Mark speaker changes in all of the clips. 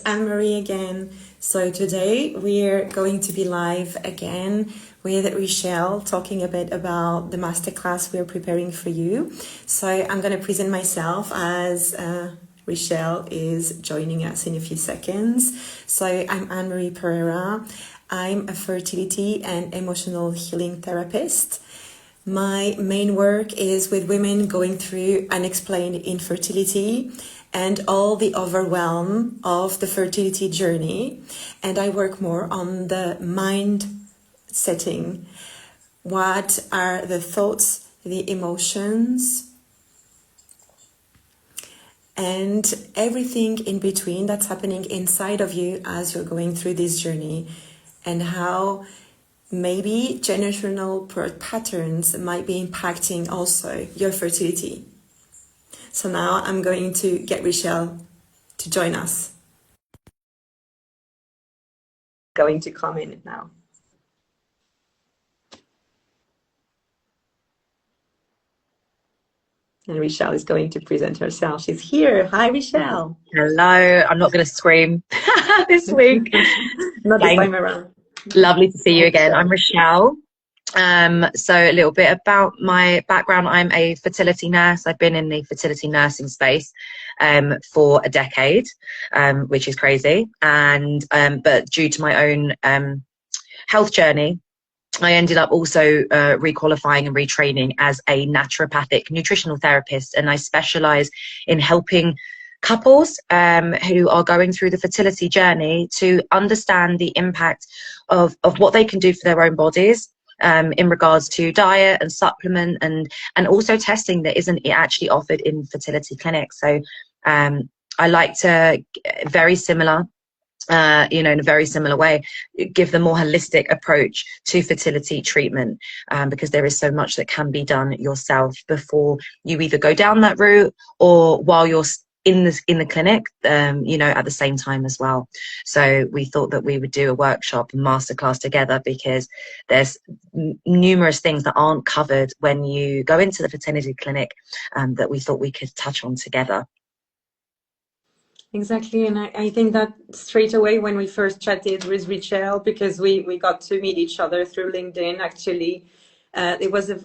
Speaker 1: Anne-Marie again. So today we're going to be live again with Richelle, talking a bit about the masterclass we're preparing for you. So I'm going to present myself as Richelle is joining us in a few seconds. So I'm Anne-Marie Pereira. I'm a fertility and emotional healing therapist. My main work is with women going through unexplained infertility and all the overwhelm of the fertility journey. And I work more on the mind setting. What are the thoughts, the emotions, and everything in between that's happening inside of you as you're going through this journey, and how maybe generational patterns might be impacting also your fertility. So now I'm going to get Richelle to join us. Going to comment now. And Richelle is going to present herself. She's here. Hi, Richelle.
Speaker 2: Hello. I'm not going to scream this week.
Speaker 1: Not this time around.
Speaker 2: Lovely to see you again. I'm Richelle. So a little bit about my background. I'm a fertility nurse. I've been in the fertility nursing space for a decade, which is crazy. And but due to my own health journey, I ended up also requalifying and retraining as a naturopathic nutritional therapist, and I specialize in helping couples who are going through the fertility journey to understand the impact of what they can do for their own bodies in regards to diet and supplement, and also testing that isn't actually offered in fertility clinics. So I like to, very similar, in a very similar way, give the more holistic approach to fertility treatment, because there is so much that can be done yourself before you either go down that route or while you're in the clinic, at the same time as well. So we thought that we would do a workshop and masterclass together, because there's numerous things that aren't covered when you go into the fertility clinic, that we thought we could touch on together.
Speaker 1: Exactly, and I think that straight away when we first chatted with Richelle, because we got to meet each other through LinkedIn, actually, it was a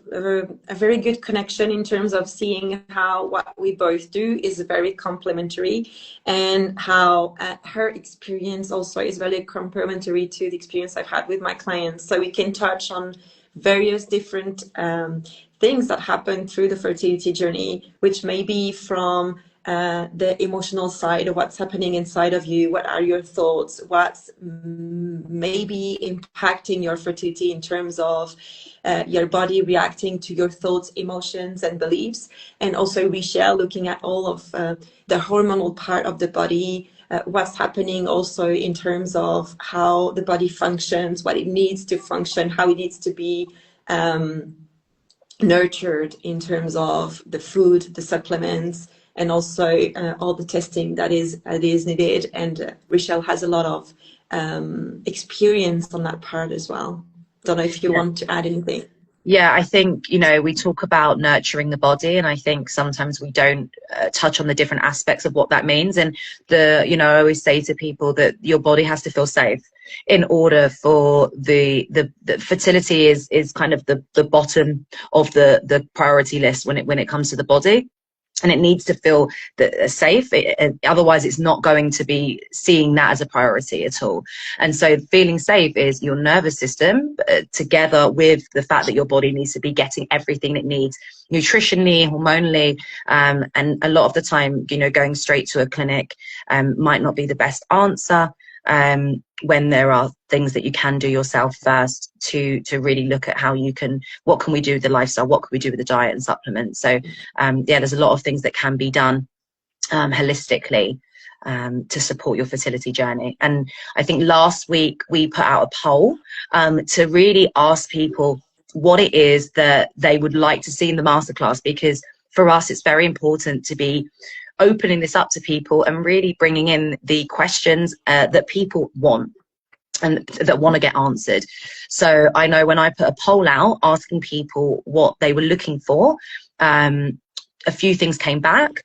Speaker 1: very good connection in terms of seeing how what we both do is very complementary, and how her experience also is very complementary to the experience I've had with my clients. So we can touch on various different things that happen through the fertility journey, which may be from the emotional side of what's happening inside of you. What are your thoughts? What's maybe impacting your fertility in terms of your body reacting to your thoughts, emotions, and beliefs? And also Richelle looking at all of the hormonal part of the body, what's happening also in terms of how the body functions, what it needs to function, how it needs to be nurtured in terms of the food, the supplements, and also all the testing that is needed. And Richelle has a lot of experience on that part as well. Don't know if you want to add anything.
Speaker 2: Yeah, I think, we talk about nurturing the body, and I think sometimes we don't touch on the different aspects of what that means. And I always say to people that your body has to feel safe in order for the fertility is kind of the bottom of the priority list when it comes to the body. And it needs to feel safe. Otherwise, it's not going to be seeing that as a priority at all. And so feeling safe is your nervous system, together with the fact that your body needs to be getting everything it needs nutritionally, hormonally. And a lot of the time, going straight to a clinic might not be the best answer. When there are things that you can do yourself first to really look at what can we do with the lifestyle, what can we do with the diet and supplements. So there's a lot of things that can be done holistically to support your fertility journey. And I think last week we put out a poll to really ask people what it is that they would like to see in the masterclass, because for us it's very important to be opening this up to people and really bringing in the questions that people want and that want to get answered. So I know when I put a poll out asking people what they were looking for, a few things came back.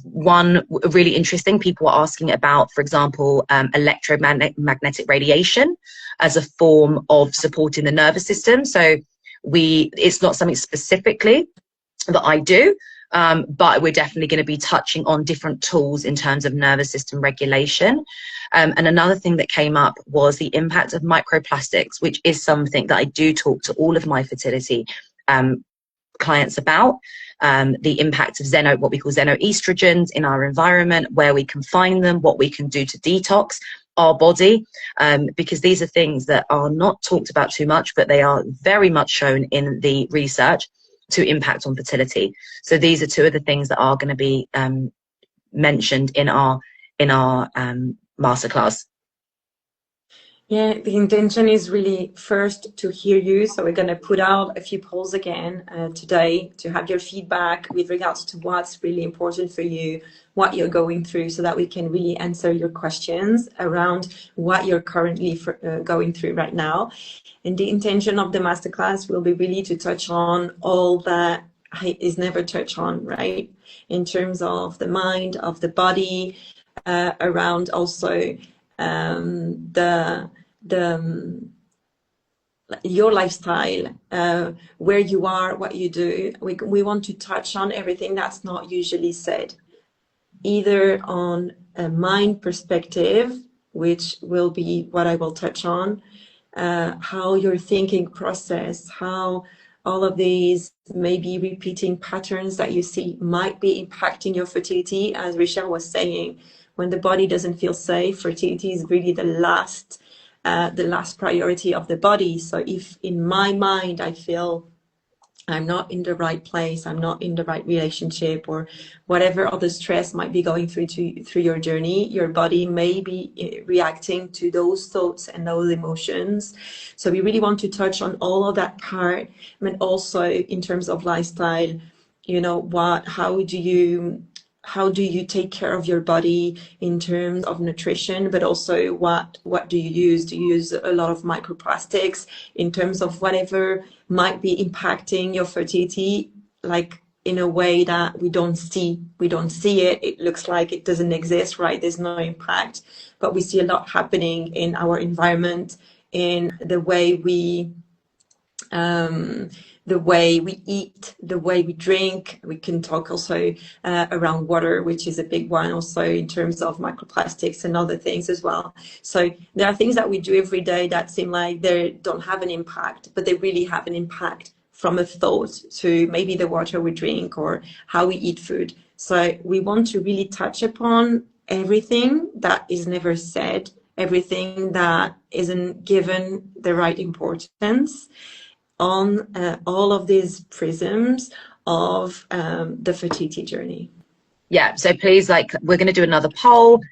Speaker 2: one really interesting, people are asking about, for example, electromagnetic radiation as a form of supporting the nervous system. So it's not something specifically that I do, but we're definitely going to be touching on different tools in terms of nervous system regulation. And another thing that came up was the impact of microplastics, which is something that I do talk to all of my fertility clients about. The impact of what we call xenoestrogens in our environment, where we can find them, what we can do to detox our body, because these are things that are not talked about too much, but they are very much shown in the research to impact on fertility. So these are two of the things that are going to be mentioned in our masterclass.
Speaker 1: Yeah, the intention is really first to hear you. So we're going to put out a few polls again today to have your feedback with regards to what's really important for you, what you're going through, so that we can really answer your questions around what you're currently going through right now. And the intention of the masterclass will be really to touch on all that is never touched on, right? In terms of the mind, of the body, around also your lifestyle, where you are, what you do. We want to touch on everything that's not usually said, either on a mind perspective, which will be what I will touch on, how your thinking process, how all of these maybe repeating patterns that you see might be impacting your fertility. As Richelle was saying, when the body doesn't feel safe, fertility is really the last priority of the body. So if in my mind I feel I'm not in the right place, I'm not in the right relationship, or whatever other stress might be going through your journey, your body may be reacting to those thoughts and those emotions. So we really want to touch on all of that part. I mean, also in terms of lifestyle, you know, how do you take care of your body in terms of nutrition, but also what do you use? Do you use a lot of microplastics in terms of whatever might be impacting your fertility, like in a way that we don't see it. It looks like it doesn't exist, right? There's no impact, but we see a lot happening in our environment, in the way we eat, the way we drink. We can talk also around water, which is a big one, also in terms of microplastics and other things as well. So there are things that we do every day that seem like they don't have an impact, but they really have an impact, from a thought to maybe the water we drink or how we eat food. So we want to really touch upon everything that is never said, everything that isn't given the right importance, on all of these prisms of the fertility journey.
Speaker 2: Yeah, so please, we're going to do another poll.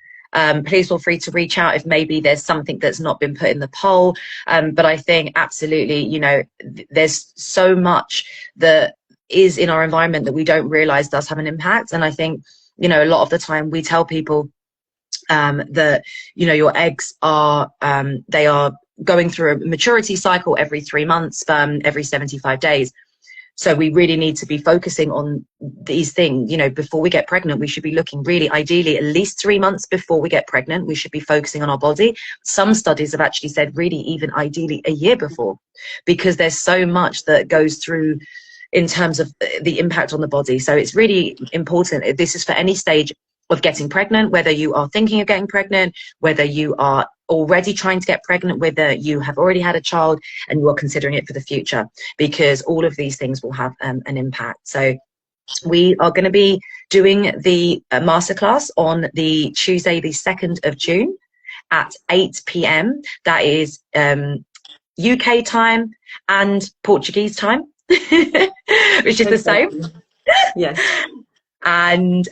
Speaker 2: Please feel free to reach out if maybe there's something that's not been put in the poll. But I think absolutely, you know, there's so much that is in our environment that we don't realize does have an impact. And I think, you know, a lot of the time we tell people that, you know, your eggs are, they are going through a maturity cycle every 3 months, every 75 days. So we really need to be focusing on these things. You know, before we get pregnant, we should be looking really ideally at least 3 months before we get pregnant. We should be focusing on our body. Some studies have actually said really even ideally a year before, because there's so much that goes through in terms of the impact on the body. So it's really important. This is for any stage of getting pregnant, whether you are thinking of getting pregnant, whether you are already trying to get pregnant, whether you have already had a child and you are considering it for the future, because all of these things will have an impact. So we are going to be doing the masterclass on the Tuesday, the 2nd of June at 8 p.m. That is UK time and Portuguese time, which is the same.
Speaker 1: Yes.
Speaker 2: And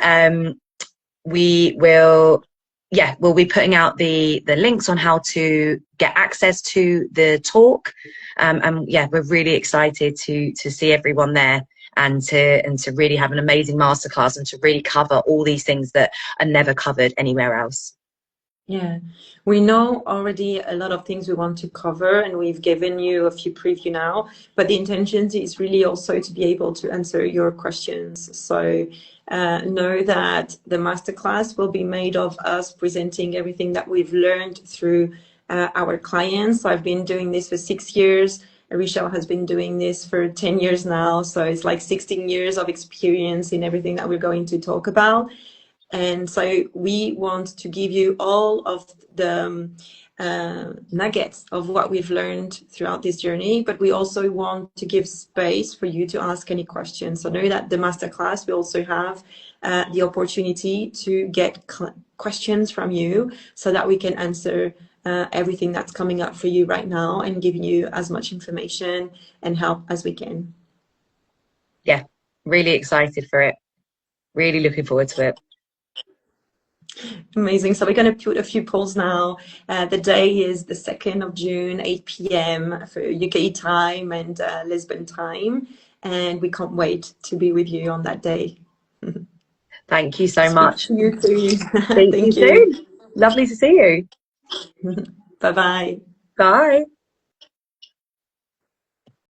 Speaker 2: we will, yeah, we'll be putting out the links on how to get access to the talk. And yeah, we're really excited to see everyone there, and to really have an amazing masterclass and to really cover all these things that are never covered anywhere else.
Speaker 1: Yeah, we know already a lot of things we want to cover, and we've given you a few preview now, but the intention is really also to be able to answer your questions. So know that the masterclass will be made of us presenting everything that we've learned through our clients. I've been doing this for 6 years. Richelle has been doing this for 10 years now. So it's like 16 years of experience in everything that we're going to talk about. And so we want to give you all of the nuggets of what we've learned throughout this journey, but we also want to give space for you to ask any questions. So know that the masterclass, we also have the opportunity to get questions from you so that we can answer everything that's coming up for you right now and giving you as much information and help as we can.
Speaker 2: Yeah, really excited for it. Really looking forward to it.
Speaker 1: Amazing. So we're going to put a few polls now. The day is the 2nd of June, 8 p.m. for UK time and Lisbon time. And we can't wait to be with you on that day.
Speaker 2: Thank you so
Speaker 1: Speak
Speaker 2: much.
Speaker 1: to you soon.
Speaker 2: See you
Speaker 1: Thank you.
Speaker 2: soon. Lovely to see you.
Speaker 1: Bye-bye.
Speaker 2: Bye.